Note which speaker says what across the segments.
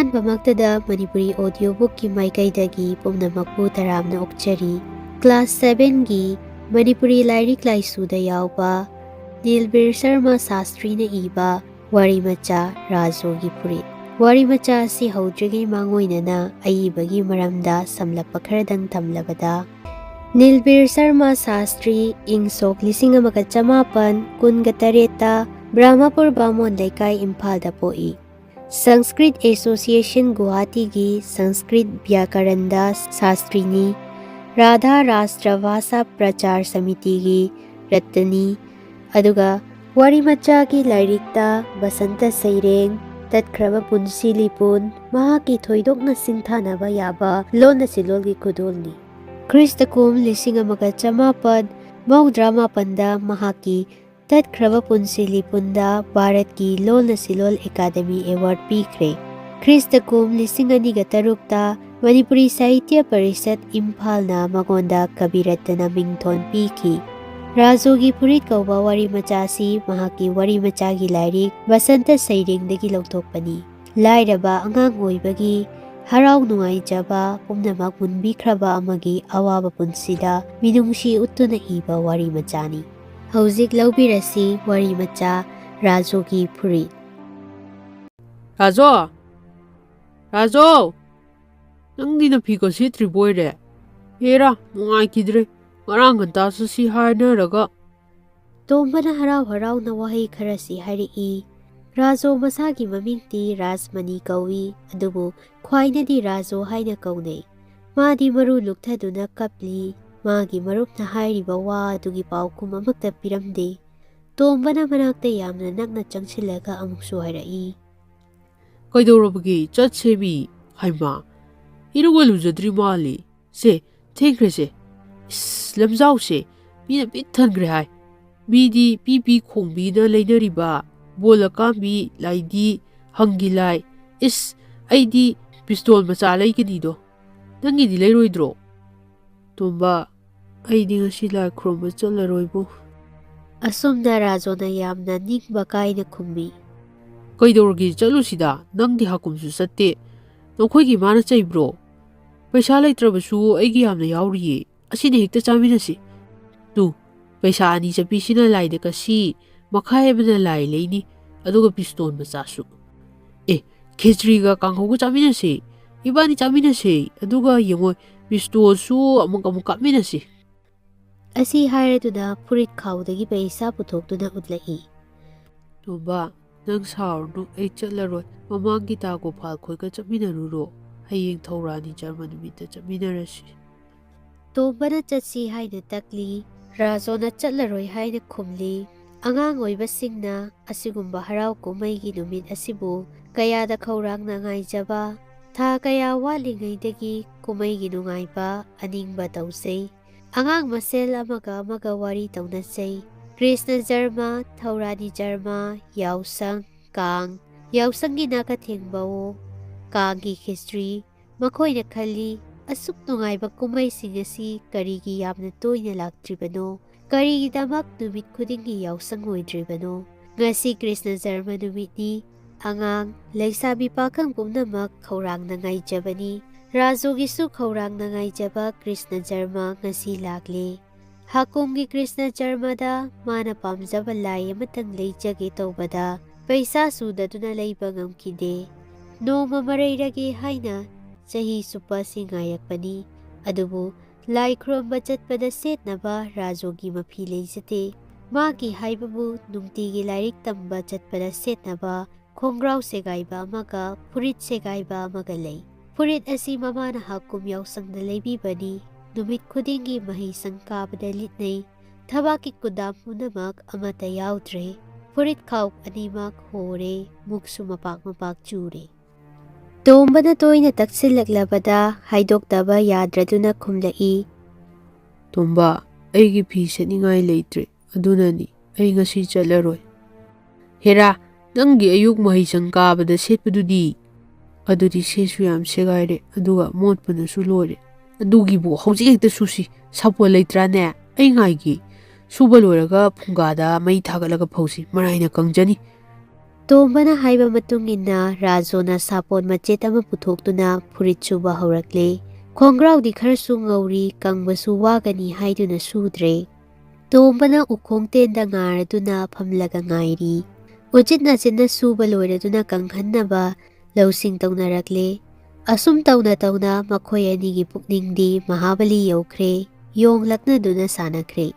Speaker 1: ꯑꯍꯥꯟꯕꯃꯛꯇꯗ ꯃꯅꯤꯄꯨꯔꯤ ꯑꯣꯗꯤꯑꯣꯕꯨꯛꯀꯤ ꯃꯥꯏꯀꯩꯗꯒꯤ ꯄꯨꯝꯅꯃꯛꯄꯨ ꯇꯔꯥꯝꯅ ꯑꯣꯛꯆꯔꯤ꯫ ꯀ꯭ꯂꯥꯁ 7ꯒꯤ ꯃꯅꯤꯄꯨꯔꯤ ꯂꯥꯏꯔꯤꯛ ꯂꯥꯏꯁꯨꯗ ꯌꯥꯎꯕ ꯅꯤꯜꯕꯤꯔ ꯁꯔꯃ ꯁꯥꯁꯇ꯭ꯔꯤꯅ ꯏꯕ ꯋꯥꯔꯤ ꯃꯆꯥ ꯔꯥꯖꯣꯒꯤ ꯐꯨꯔꯤꯠ꯫ ꯋꯥꯔꯤ ꯃꯆꯥ ꯑꯁꯤ ꯍꯧꯗ꯭ꯔꯤꯉꯩ ꯃꯥꯡꯑꯣꯏꯅꯅ ꯑꯏꯕꯒꯤ ꯃꯔꯝꯗ ꯁꯝꯂꯞꯄ ꯈꯔꯗꯪ ꯊꯝꯂꯕꯗ ꯅꯤꯜꯕꯤꯔ ꯁꯔꯃ ꯁꯥꯁꯇ꯭ꯔꯤ ꯏꯪ ꯁꯣꯛ 1818ꯇ ꯕ꯭ꯔꯍꯃꯄꯨꯔ ꯕꯥꯃꯣꯟ ꯂꯩꯀꯥꯏ ꯏꯝꯐꯥꯜꯗ ꯄꯣꯛꯏ꯫ ꯁꯪꯁꯀ꯭ꯔꯤꯠ ꯑꯦꯁꯣꯁꯤꯌꯦꯁꯟ ꯒꯨꯋꯥꯍꯥꯇꯤꯒꯤ ꯁꯪꯁꯀ꯭ꯔꯤꯠ ꯚ꯭ꯌꯥꯀꯔꯟꯗ ꯁꯥꯁꯇ꯭ꯔꯤꯅꯤ꯫ ꯔꯥꯙꯥ ꯔꯥꯁꯇ꯭ꯔ ꯚꯥꯁꯥ ꯄ꯭ꯔꯆꯥꯔ ꯁꯃꯤꯇꯤꯒꯤ ꯔꯠꯇꯅꯤ꯫ ꯑꯗꯨꯒ ꯋꯥꯔꯤ ꯃꯆꯥꯒꯤ ꯂꯥꯏꯔꯤꯛꯇ ꯕꯁꯟꯇ ꯁꯩꯔꯦꯡ, ꯇꯠꯈ꯭ꯔꯕ ꯄꯨꯟꯁꯤ ꯂꯤꯄꯨꯟ ꯃꯍꯥꯛꯀꯤ ꯊꯣꯏꯗꯣꯛꯅ ꯁꯤꯡꯊꯥꯅꯕ ꯌꯥꯕ ꯂꯣꯟꯅ ꯁꯤꯂꯣꯜꯒꯤ ꯈꯨꯗꯣꯜꯅꯤ꯫ ꯈ꯭ꯔꯤꯁꯇ ꯀꯨꯝ 1898ꯗ ꯃꯍꯥꯛꯀꯤ ꯇꯠꯈ꯭ꯔꯕ ꯄꯨꯟꯁꯤ ꯂꯤꯄꯨꯟꯗ ꯚꯥꯔꯠꯀꯤ ꯂꯣꯟꯅ ꯁꯤꯂꯣꯜ ꯑꯦꯀꯥꯗꯦꯃꯤ ꯑꯦꯋꯥꯔꯗ ꯄꯤꯈ꯭ꯔꯦ꯫ ꯈ꯭ꯔꯤꯁꯇ ꯀꯨꯝ 2006ꯇ ꯃꯅꯤꯄꯨꯔꯤ ꯁꯥꯍꯤꯇ꯭ꯌ ꯄꯔꯤꯁꯠ ꯏꯝꯐꯥꯜꯅ ꯃꯉꯣꯟꯗ ꯀꯕꯤ ꯔꯠꯇꯅ ꯃꯤꯡꯊꯣꯟ ꯄꯤꯈꯤ꯫ ꯔꯥꯖꯣꯒꯤ ꯐꯨꯔꯤꯠ ꯀꯧꯕ ꯋꯥꯔꯤ ꯃꯆꯥ ꯑꯁꯤ ꯃꯍꯥꯛꯀꯤ ꯋꯥꯔꯤ ꯃꯆꯥꯒꯤ ꯂꯥꯏꯔꯤꯛ ꯕꯁꯟꯇ ꯁꯩꯔꯦꯡꯗꯒꯤ ꯂꯧꯊꯣꯛꯄꯅꯤ꯫ ꯂꯥꯏꯔꯕ ꯑꯉꯥꯡ ꯑꯣꯏꯕꯒꯤ ꯍꯔꯥꯎ ꯅꯨꯡꯉꯥꯏꯖꯕ ꯄꯨꯝꯅꯃꯛ ꯃꯨꯟꯕꯤꯈ꯭ꯔꯕ ꯑꯃꯒꯤ ꯑꯋꯥꯕ ꯄꯨꯟꯁꯤꯗ ꯃꯤꯅꯨꯡꯁꯤ ꯎꯠꯇꯨꯅ ꯏꯕ ꯋꯥꯔꯤ ꯃꯆꯥꯅꯤ꯫ ꯍꯧꯖꯤꯛ ꯂꯧꯕꯤꯔꯁꯤ ꯋꯥꯔꯤ ꯃꯆꯥ ꯔꯥꯖꯣꯒꯤ ꯐꯨꯔꯤꯠ꯫
Speaker 2: ꯔꯥꯖꯣ! ꯔꯥꯖꯣ! ꯅꯪꯗꯤ ꯅꯐꯤꯒ ꯁꯦꯠꯇ꯭ꯔꯤꯕꯣꯏꯔꯦ? ꯍꯦꯔꯥ ꯅꯨꯡꯉꯥꯏꯈꯤꯗ꯭ꯔꯦ, ꯉꯔꯥꯡ ꯉꯟꯇꯥꯁꯨ ꯁꯤ ꯍꯥꯏꯅꯔꯒ꯫
Speaker 1: ꯇꯣꯝꯕꯅ ꯍꯔꯥꯎ ꯍꯔꯥꯎꯅ ꯋꯥꯍꯩ ꯈꯔꯁꯤ ꯍꯥꯏꯔꯛꯏ꯫ ꯔꯥꯖꯣ ꯃꯁꯥꯒꯤ ꯃꯃꯤꯡꯗꯤ ꯔꯥꯖꯃꯅꯤ ꯀꯧꯏ, ꯑꯗꯨꯕꯨ ꯈ꯭ꯋꯥꯏꯅꯗꯤ ꯔꯥꯖꯣ ꯍꯥꯏꯅ ꯀꯧꯅꯩ꯫ ꯃꯥꯗꯤ ꯃꯔꯨ ꯂꯨꯛꯊꯗꯨꯅ ꯀꯞꯂꯤ꯫ ꯃꯥꯒꯤ ꯃꯔꯨꯞꯅ ꯍꯥꯏꯔꯤꯕ ꯋꯥ ꯑꯗꯨꯒꯤ ꯄꯥꯎꯈꯨꯝ ꯑꯃꯠꯇ ꯄꯤꯔꯝꯗꯦ꯫ ꯇꯣꯝꯕꯅ ꯃꯅꯥꯛꯇ ꯌꯥꯝꯅ ꯅꯛꯅ ꯆꯪꯁꯤꯜꯂꯒ ꯑꯃꯨꯛꯁꯨ ꯍꯥꯏꯔꯛꯏ꯫
Speaker 2: ꯀꯩꯗꯧꯔꯕꯒꯦ? ꯆꯠꯁꯦꯃꯤ꯫ ꯍꯩꯃꯥ, ꯏꯔꯨꯒ ꯂꯨꯖꯗ꯭ꯔꯤ ꯃꯥꯜꯂꯤ꯫ ꯁꯦ ꯊꯦꯡꯈ꯭ꯔꯦꯁꯦ꯫ ꯏꯁ, ꯂꯝꯖꯥꯎꯁꯦ ꯃꯤꯅ ꯄꯤꯛ ꯊꯟꯈ꯭ꯔꯦ ꯍꯥꯏ꯫ ꯃꯤꯗꯤ ꯄꯤ ꯈꯣꯡꯕꯤꯅ ꯂꯩꯅꯔꯤꯕ ꯕꯣꯜ ꯑꯀꯥꯝꯕꯤ, ꯂꯥꯏꯗꯤ, ꯍꯪꯒꯤ ꯂꯥꯏ꯫ ꯏꯁ, ꯑꯩꯗꯤ ꯄꯤꯁꯇꯣꯜ ꯃꯆꯥ ꯂꯩꯒꯅꯤꯗꯣ꯫ ꯅꯪꯒꯤꯗꯤ ꯂꯩꯔꯣꯏꯗ꯭ꯔꯣ? ꯇꯣꯝꯕ, ꯑꯩꯗꯤ ꯉꯁꯤ ꯂꯥꯏ ꯈꯨꯔꯨꯝꯕ ꯆꯠꯂꯔꯣꯏꯕꯣ꯫
Speaker 1: ꯑꯁꯨꯝꯅ ꯔꯥꯖꯣꯅ ꯌꯥꯝꯅ ꯅꯤꯡꯕ ꯀꯥꯏꯅ ꯈꯨꯝꯃꯤ꯫
Speaker 2: ꯀꯩꯗꯧꯔꯒꯦ ꯆꯠꯂꯨꯁꯤꯗ, ꯅꯪꯗꯤ ꯍꯥꯀꯨꯝꯁꯨ ꯆꯠꯇꯦ꯫ ꯅꯈꯣꯏꯒꯤ ꯃꯥꯅ ꯆꯩꯕ꯭ꯔꯣ? ꯄꯩꯁꯥ ꯂꯩꯇ꯭ꯔꯕꯁꯨ ꯑꯩꯒꯤ ꯌꯥꯝꯅ ꯌꯥꯎꯔꯤꯌꯦ, ꯑꯁꯤꯅ ꯍꯦꯛꯇ ꯆꯥꯃꯤꯟꯅꯁꯤ꯫ ꯇꯨ, ꯄꯩꯁꯥ 2 ꯆꯠꯄꯤꯁꯤꯅ ꯂꯥꯏꯗ ꯀꯠꯁꯤ, ꯃꯈꯥꯏ ꯑꯃꯅ ꯂꯥꯏ ꯂꯩꯅꯤ, ꯑꯗꯨꯒ ꯄꯤꯁꯇꯣꯜ ꯃꯆꯥꯁꯨ꯫ ꯈꯦꯆ꯭ꯔꯤꯒ ꯀꯥꯡꯍꯧꯒ ꯆꯥꯃꯤꯟꯅꯁꯤ꯫ ꯏꯕꯥꯅꯤ ꯆꯥꯃꯤꯟꯅꯁꯤ, ꯑꯗꯨꯒ ꯌꯦꯡꯉꯣ ꯄꯤꯁꯇꯣꯜꯁꯨ ꯑꯃꯨꯛ ꯀꯥꯞꯃꯤꯟꯅꯁꯤ꯫
Speaker 1: ꯑꯁꯤ ꯍꯥꯏꯔꯗꯨꯅ ꯐꯨꯔꯤꯠ ꯈꯥꯎꯗꯒꯤ ꯄꯩꯁꯥ ꯄꯨꯊꯣꯛꯇꯨꯅ ꯎꯠꯂꯛꯏ꯫
Speaker 2: ꯇꯣꯝꯕ, ꯅꯪ ꯁꯥꯎꯔꯅꯨ, ꯑꯩ ꯆꯠꯂꯔꯣꯏ꯫ ꯃꯃꯥꯡꯒꯤ ꯇꯥ ꯒꯣꯄꯥꯜ ꯈꯣꯏꯒ ꯆꯠꯃꯤꯟꯅꯔꯨꯔꯣ꯫ ꯍꯌꯦꯡ ꯊꯧꯔꯥꯅꯤ ꯖꯔꯃ ꯅꯨꯃꯤꯠꯇ ꯆꯠꯃꯤꯟꯅꯔꯁꯤ꯫
Speaker 1: ꯇꯣꯝꯕꯅ ꯆꯠꯁꯤ ꯍꯥꯏꯅ ꯇꯛꯂꯤ꯫ ꯔꯥꯖꯣꯅ ꯆꯠꯂꯔꯣꯏ ꯍꯥꯏꯅ ꯈꯨꯝꯂꯤ꯫ ꯑꯉꯥꯡ ꯑꯣꯏꯕꯁꯤꯡꯅ ꯑꯁꯤꯒꯨꯝꯕ ꯍꯔꯥꯎ ꯀꯨꯝꯍꯩꯒꯤ ꯅꯨꯃꯤꯠ ꯑꯁꯤꯕꯨ ꯀꯌꯥꯗ ꯈꯧꯔꯥꯡꯅ ꯉꯥꯏꯖꯕ, ꯊꯥ ꯀꯌꯥ ꯋꯥꯠꯂꯤꯉꯩꯗꯒꯤ ꯀꯨꯝꯍꯩꯒꯤ ꯅꯨꯡꯉꯥꯏꯕ ꯑꯅꯤꯡꯕ ꯇꯧꯖꯩ꯫ ꯑꯉꯥꯡ ꯃꯁꯦꯜ ꯑꯃꯒ ꯑꯃꯒ ꯋꯥꯔꯤ ꯇꯧꯅꯖꯩ꯫ ꯀ꯭ꯔꯤꯁꯅ ꯖꯔꯃ, ꯊꯧꯔꯥꯅꯤ ꯖꯔꯃ, ꯌꯥꯎꯁꯪ, ꯀꯥꯡ, ꯌꯥꯎꯁꯪꯒꯤ ꯅꯥꯀꯊꯦꯡꯕꯑꯣ, ꯀꯥꯡꯒꯤ ꯈꯦꯆ꯭ꯔꯤ꯫ ꯃꯈꯣꯏꯅ ꯈꯜꯂꯤ, ꯑꯁꯨꯛ ꯅꯨꯡꯉꯥꯏꯕ ꯀꯨꯝꯍꯩꯁꯤꯡ ꯑꯁꯤ ꯀꯔꯤꯒꯤ ꯌꯥꯝꯅ ꯇꯣꯏꯅ ꯂꯥꯛꯇ꯭ꯔꯤꯕꯅꯣ? ꯀꯔꯤꯒꯤꯗꯃꯛ ꯅꯨꯃꯤꯠ ꯈꯨꯗꯤꯡꯒꯤ ꯌꯥꯎꯁꯪ ꯑꯣꯏꯗ꯭ꯔꯤꯕꯅꯣ? ꯉꯁꯤ ꯀ꯭ꯔꯤꯁꯅ ꯖꯔꯃ ꯅꯨꯃꯤꯠꯅꯤ꯫ ꯑꯉꯥꯡ, ꯂꯩꯁꯥꯕꯤ ꯄꯥꯈꯪ ꯄꯨꯝꯅꯃꯛ ꯈꯧꯔꯥꯡꯅ ꯉꯥꯏꯖꯕꯅꯤ꯫ ꯔꯥꯖꯣꯒꯤꯁꯨ ꯈꯧꯔꯥꯡꯅ ꯉꯥꯏꯖꯕ ꯀ꯭ꯔꯤꯁꯅ ꯖꯔꯃ ꯉꯁꯤ ꯂꯥꯛꯂꯦ꯫ ꯍꯥꯀꯨꯝꯒꯤ ꯀ꯭ꯔꯤꯁꯅ ꯖꯔꯃꯗ ꯃꯥꯅ ꯄꯥꯝꯖꯕ ꯂꯥꯏ ꯑꯃꯇꯪ ꯂꯩꯖꯒꯦ ꯇꯧꯕꯗ ꯄꯩꯁꯥ ꯁꯨꯗꯗꯨꯅ ꯂꯩꯕ ꯉꯝꯈꯤꯗꯦ꯫ ꯅꯣꯡꯃ ꯃꯔꯩꯔꯒꯦ ꯍꯥꯏꯅ ꯆꯍꯤ ꯆꯨꯞꯄ ꯑꯁꯤ ꯉꯥꯏꯔꯛꯄꯅꯤ꯫ ꯑꯗꯨꯕꯨ ꯂꯥꯏ ꯈꯨꯔꯨꯝꯕ ꯆꯠꯄꯗ ꯁꯦꯠꯅꯕ ꯔꯥꯖꯣꯒꯤ ꯃꯐꯤ ꯂꯩꯖꯗꯦ꯫ ꯃꯥꯒꯤ ꯍꯥꯏꯕꯕꯨ ꯅꯨꯡꯇꯤꯒꯤ ꯂꯥꯏꯔꯤꯛ ꯇꯝꯕ ꯆꯠꯄꯗ ꯁꯦꯠꯅꯕ ꯈꯣꯡꯒ꯭ꯔꯥꯎ ꯁꯦꯒꯥꯏꯕ ꯑꯃꯒ ꯐꯨꯔꯤꯠ ꯁꯦꯒꯥꯏꯕ ꯑꯃꯒ ꯂꯩ꯫ ꯐꯨꯔꯤꯠ ꯑꯁꯤ ꯃꯃꯥꯅ ꯍꯥꯀꯨꯝ ꯌꯥꯎꯁꯪꯗ ꯂꯩꯕꯤꯕꯅꯤ꯫ ꯅꯨꯃꯤꯠ ꯈꯨꯗꯤꯡꯒꯤ ꯃꯍꯩꯁꯪ ꯀꯥꯕꯗ ꯂꯤꯠꯅꯩ꯫ ꯊꯕꯥꯛꯀꯤ ꯀꯨꯗꯥꯝ ꯄꯨꯝꯅꯃꯛ ꯑꯃꯠꯇ ꯌꯥꯎꯗ꯭ꯔꯦ꯫ ꯐꯨꯔꯤꯠ ꯈꯥꯎ ꯑꯅꯤꯃꯛ ꯍꯣꯔꯦ, ꯃꯨꯛꯁꯨ ꯃꯄꯥꯛ ꯆꯨꯔꯦ꯫ ꯇꯣꯝꯕꯅ ꯇꯣꯏꯅ ꯇꯛꯁꯤꯜꯂꯛꯂꯕꯗ ꯍꯥꯏꯗꯣꯛꯇꯕ ꯌꯥꯗ꯭ꯔꯗꯨꯅ ꯈꯨꯝꯂꯛꯏ꯫
Speaker 2: ꯇꯣꯝꯕ, ꯑꯩꯒꯤ ꯐꯤ ꯁꯦꯠꯅꯤꯡꯉꯥꯏ ꯂꯩꯇ꯭ꯔꯦ, ꯑꯗꯨꯅꯅꯤ ꯑꯩ ꯉꯁꯤ ꯆꯠꯂꯔꯣꯏ꯫ ꯍꯦꯔꯥ, ꯅꯪꯒꯤ ꯑꯌꯨꯛ ꯃꯍꯩꯁꯪ ꯀꯥꯕꯗ ꯁꯦꯠꯄꯗꯨꯗꯤ? ꯑꯗꯨꯗꯤ ꯁꯦꯁꯨ ꯌꯥꯝ ꯁꯦꯒꯥꯏꯔꯦ, ꯑꯗꯨꯒ ꯃꯣꯠꯄꯅꯁꯨ ꯂꯣꯏꯔꯦ꯫ ꯑꯗꯨꯒꯤꯕꯨ ꯍꯧꯖꯤꯛ ꯍꯦꯛꯇ ꯁꯨꯁꯤ꯫ ꯁꯥꯄꯣꯟ ꯂꯩꯇ꯭ꯔꯥꯅꯦ? ꯑꯩ ꯉꯥꯏꯒꯦ꯫ ꯁꯨꯕ ꯂꯣꯏꯔꯒ ꯐꯨꯡꯒꯥꯗ ꯃꯩ ꯊꯥꯒꯠꯂꯒ ꯐꯧꯁꯤ, ꯃꯔꯥꯏꯅ ꯀꯪꯖꯅꯤ꯫
Speaker 1: Tombana haiba matung inna Rajona sapon machet ama puthokduna furit suba haurakle. Khongraudi khara su ngauri kangbasu wagani haiduna sudre. Tombana ukhong tenda ngaraduna phamlaga ngairi. Ujitna chinna suba loiraduna kanghannaba lausing tawnarakle. Asum tawna makhoi anigi pukningdi Mahabali yaukhre. Yonglaknaduna sanakre.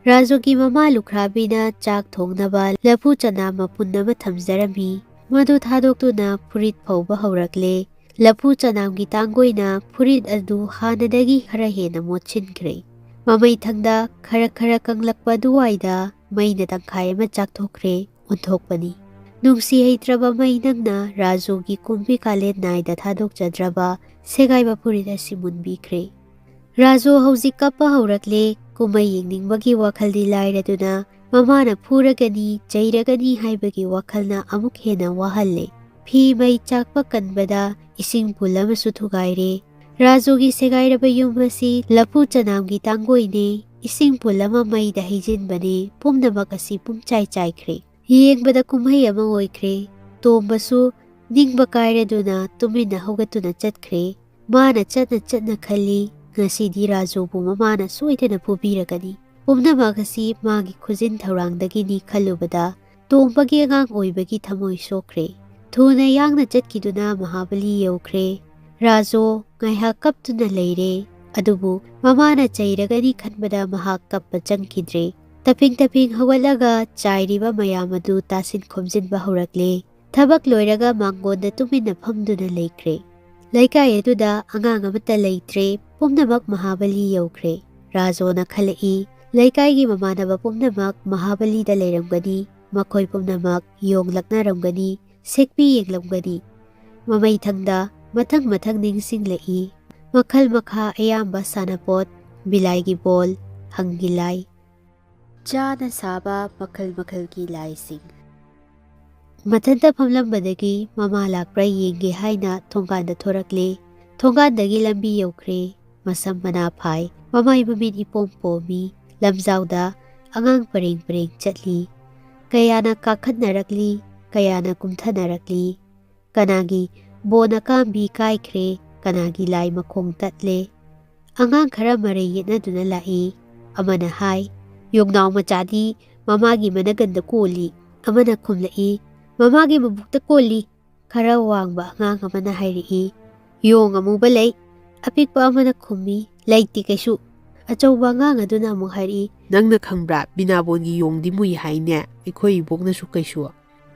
Speaker 1: Rajogi mama lukrabina chak thongnaba lapu chana mapunnama thamjarami. Madu thadokduna furit phauba haurakle. Lapu chanamgi tangoina furit adu hanadagi khara hena motchinkre. Mamai thangda khara kanglakpa duwaida maina tangkhai ama chakthokre unthokpani. Nungsi heitraba mai nangna Rajogi kumbi kalen naida thadokjadraba segaiba furit asi munbikre. Rajo hauzik kappa haurakle kumai yengningbagi wakhaldi lairaduna mamana phuragani chairagani haibagi wakhalna amuk hena wahalle. Phi mai chakpa kanbada ising pulama suthugaire. Rajogi segairaba yumasi lapu chanamgi tangoine ising pulama mai da hijinbane pumnamak asi pumchai chaikre. Yengbada kumhai ama oikre. Tombasu ningba kairaduna tumina hogatuna chatkre. Mana chatna khali. Ngasidi Rajobu mamana soidana pubiragani. Pumnamak asi magi khujin thaurangdagini khalubada tombagi angang oibagi thamoi sokre. Thuna yangna chatkiduna Mahabali yaukhre. Rajo ngaihak kaptuna leire. Adubu mamana chairagani khanbada mahak kappa changkidre. Taping hawalaga chairiba mayamadu tasin khomjinba haurakle. Thabak loiraga mangonda tumina phamduna leikre. Laikai aduda angang amata leitre. Pumnamak Mahabali yaukhre. Rajona khalai. Laikai mamanaba pumnamak Mahabali da leiramgani. Makhoi pumnamak yonglaknaramgani. Sekpi yenglamgani. Mamai thangda mathang ningsinglai. Makhal makha ayamba sanapot. Bilaigi bol. Hangilai. Chana saba makhal ki laising. Mathanta phamlambadagi mama lakpra yenge haina thongkanda thorakle. Thongkandagi lambi yaukhre. Masam mana phai mamai mamit ipompomi lamjauda angang pareng chatli. Kayana kakhatnarakli kayana kumthanarakli. Kanagi bona kambi kaikre kanagi lai makhong tatle. Angang khara mare yetnaduna lai. Amana hai yongnaw machadi mamagi managanda koli. Amana khumlai mamagi mabukta koli. Khara wangba angang amana hairi. Yong amuba lay. Apikpa amana khumi laiti kaisu. Achauba ngang aduna amuk hari.
Speaker 2: Nangna khangbra binabongi yongdi mui haine aikhoi iboknasu kaisu.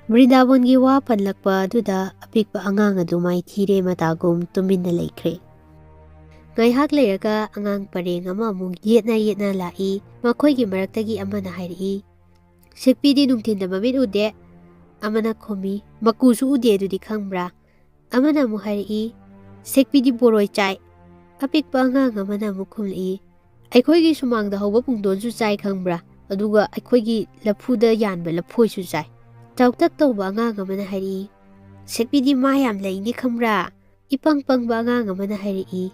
Speaker 1: Brindabangi wa panlakpa aduda apikpa angang adu mai thire matagum tuminna laikre. Ngaihak leiraga angang pareng ama amuk yetna lai. Makhoigi maraktagi amana hari. Sekpidi nungthinda mamit ude. Amana khumi makusu ude adudi khangbra. Amana amuk hari. Sekpidi boroi chai. Apikpa angang amana mukhumli. Aikhoigi sumangda hauba pungdonsu chai khangbra. Aduga aikhoigi laphuda yanba laphoisu chai. Chautak tawba angang amana hari. Sekpidi mayam laini khambra. Ipang pangba angang amana hari.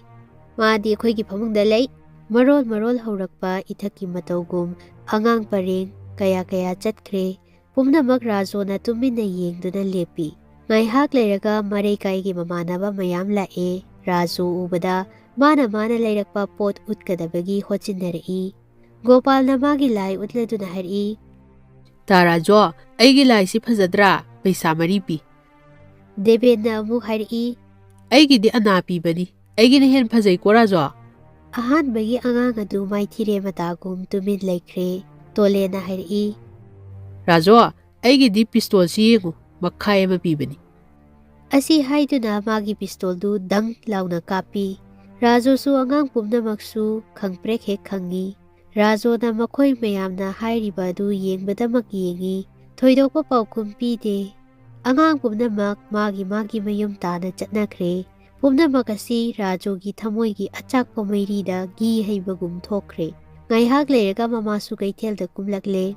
Speaker 1: Maadi aikhoigi phamungda lay. Marol haurakpa ithaki matawgum angang pareng kaya chatkre. Pumnamak Rajona tumina yengduna lepi. Ngaihak leiraga mareikaigi mamanaba mayam lae. Rajo ubada mana leirakpa pot utkadabagi hochindarai. Gopal na magi lai utladuna hari.
Speaker 2: Tarajo aigi lai si phajadra paisa mari pi.
Speaker 1: Debena amuk hari.
Speaker 2: Aigi di anapi bani. Aigi na hen phajai ko Rajo.
Speaker 1: Ahan bagi angang adu mai thire matagum tumin laikre. Tole na hari.
Speaker 2: Rajo aigi di pistol si yengu makhai ama pi bani.
Speaker 1: Asi haiduna magi pistol du dang launa kapi. Rajo su angang pumnamaksu khangprek hek khangi. Rajo na makhoi mayamna hairiba du yengbadamak yengi. Thoidokpa paukum pide. Angang pumnamak magi mayum tana chatnakre. Pumnamak asi Rajogi thamoigi achakpa mairida gi haibagum thokre. Ngaihak leiraga mamasu kaithelda kumlakle.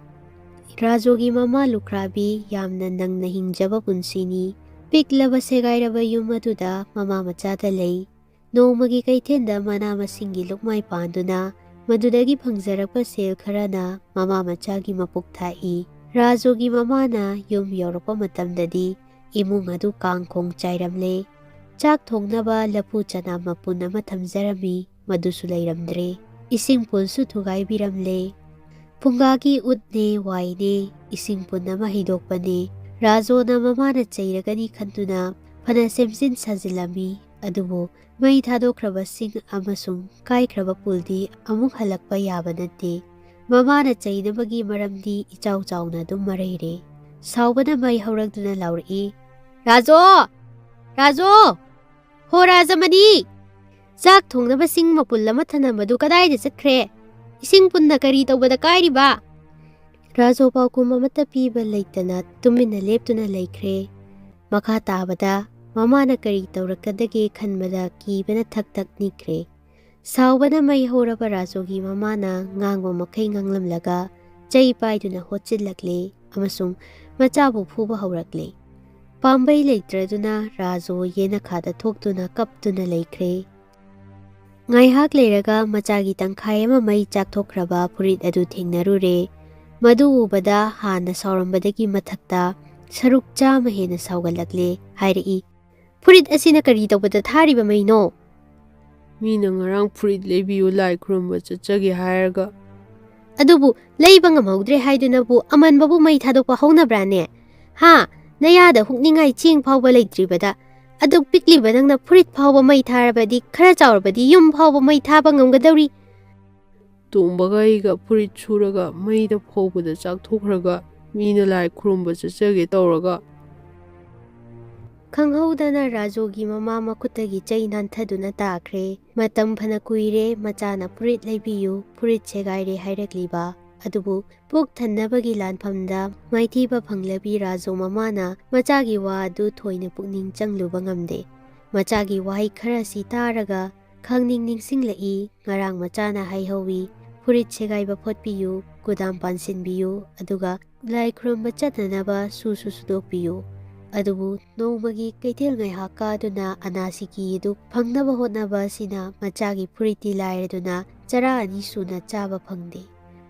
Speaker 1: Rajogi mama lukrabi yamna nangna hingjaba punsini. Piklaba segairaba yum aduda mama machada lay. Nomagi kaithenda mana masingi lukmai panduna madudagi phangjarakpa sel kharana mama machagi mapuk thai. Rajogi mamana yum yorokpa matamdadi imung adu kangkong chairamle. Chak thongnaba lapu chana mapun ama thamjarami madusu leiramdre. Ising punsu thugaibiramle. Pungagi utne waine ising pun ama hidokpane. Rajona mamana chairagani khantuna phana semjin sajilami adubu mai thadokrabasing amasung kaikhraba puldi amuk halakpa yaba natte. Mamana chainabagi maramdi ichau chauna dum maraire. Saubana mai haurakduna lauri. Rajo! Rajo! Ho Rajamani! Chak thongnaba sing mapul ama thanambadu kadaida chakre? Ising punna kari tawbada kairiba? Rajo paukum amata piba leitana tumina leptuna laikre. Makha tabada mamana kari tawrakadage khanbada kibana thak nikre. Saubana mai horaba Rajogi mamana ngangwa makai nganglamlaga chai paiduna hotchillakle amasung machabu phuba haurakle. Pambai leitraduna Rajo yena khada thoktuna kaptuna laikre. Ngaihak leiraga machagi tangkhai ama mai chakthokraba Phurit adu thengnarure. Madu ubada hana saurambadagi mathakta saruk chama hena saugalakle hairi. Phurit asina kari tawbada thariba maino?
Speaker 2: Mina ngarang Phurit leibiyu lai khurumba chachage hairaga.
Speaker 1: Adubu leiba ngamhaudre haidunabu amanbabu mai thadokpa haunabrane? Ha, nayada hukningai ching phawba leitribada aduk pikliba nangna Phurit phawba mai tharabadi khara chaurabadi yum phawba mai thaba ngamgadawri.
Speaker 2: Tumbaga iga Phurit suraga maida phawbada chakthokraga mina lai khurumba chachage tawraga.
Speaker 1: Khanghaudana Rajogi mama makutagi chai nanthaduna takre. Matam phana kuire machana Phurit leibiyu Phurit chegaire hairakliba. Adubu puk thannabagi lanphamda maithiba phanglabi Rajo mamana machagi wa adu thoina pukning changluba ngamde. Machagi wahai kharasi taraga khangning ningsinglai ngarang machana haihowi Phurit chegaiba photpiyu kudam pansinbiyu aduga lai khurumba chatnanaba susu sudokpiyu. Adubu nomagi kaitel ngaihak kaduna anasiki duk phangnaba hotnaba sina machagi Phuriti lairaduna chara ani suna chaba phangde.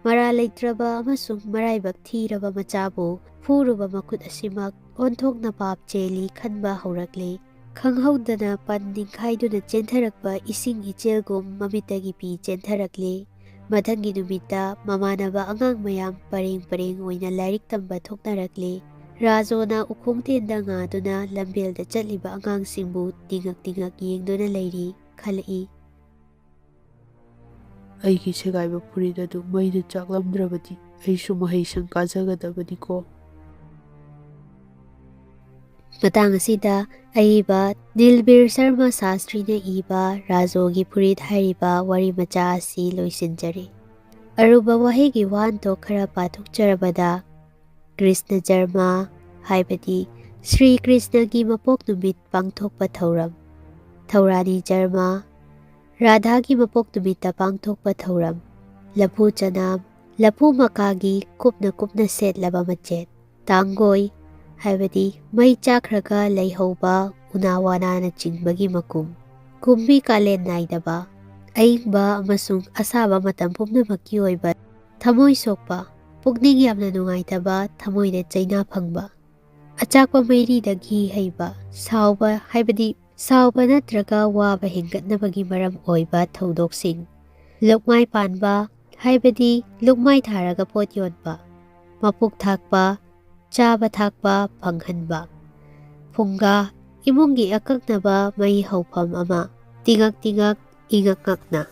Speaker 1: Mara leitraba amasung maraibak thiraba machabu phuruba makut asimak onthokna pap cheli khanba haurakle. Khanghaudana panding khaiduna chentharakpa ising ichelgum mamitagi pi chentharakle. Mathangi numita mamanaba angang mayam pareng oina lairik tamba thoknarakle. Rajona ukhongtenda ngaduna lambelda chatliba angangsingbu tingak yengduna leiri khalai.
Speaker 2: Aigi segaiba Phurit adu maida chaklamdrabadi aisu mahaisang kajagadabadi ko.
Speaker 1: Matang asida aiba Nilbir Sharma Shastri na iba Rajogi Phurit hairiba wari macha asi loisinjari. Aruba waheigi wahanthok khara pathokjarabada Krishna Jarma haibadi Sri Krishna gi mapok numit pangthokpa thauram. Thaurani Jarma Radha gi mapok numita pangthokpa thauram. Laphu chanam laphu makagi kupna setlaba machet. Tangoi haibadi mai chakraga leihoba unawana na chingbagi makum. Kumbi kalen naidaba aingba amasung asaba matam pumnamakki oiba thamoi sokpa pukning yamna nungaitaba thamoida chaina phangba. Achakpa mairidagi haiba sauba haibadi sauba natraga waba hengatnabagi maram oiba thaudoksing. Lukmai panba haibadi lukmai tharaga pot yonba. Mapuk thakpa chaba thakpa phanghanba. Phunga imungi akaknaba mai haupam ama tingak ingak ngakna.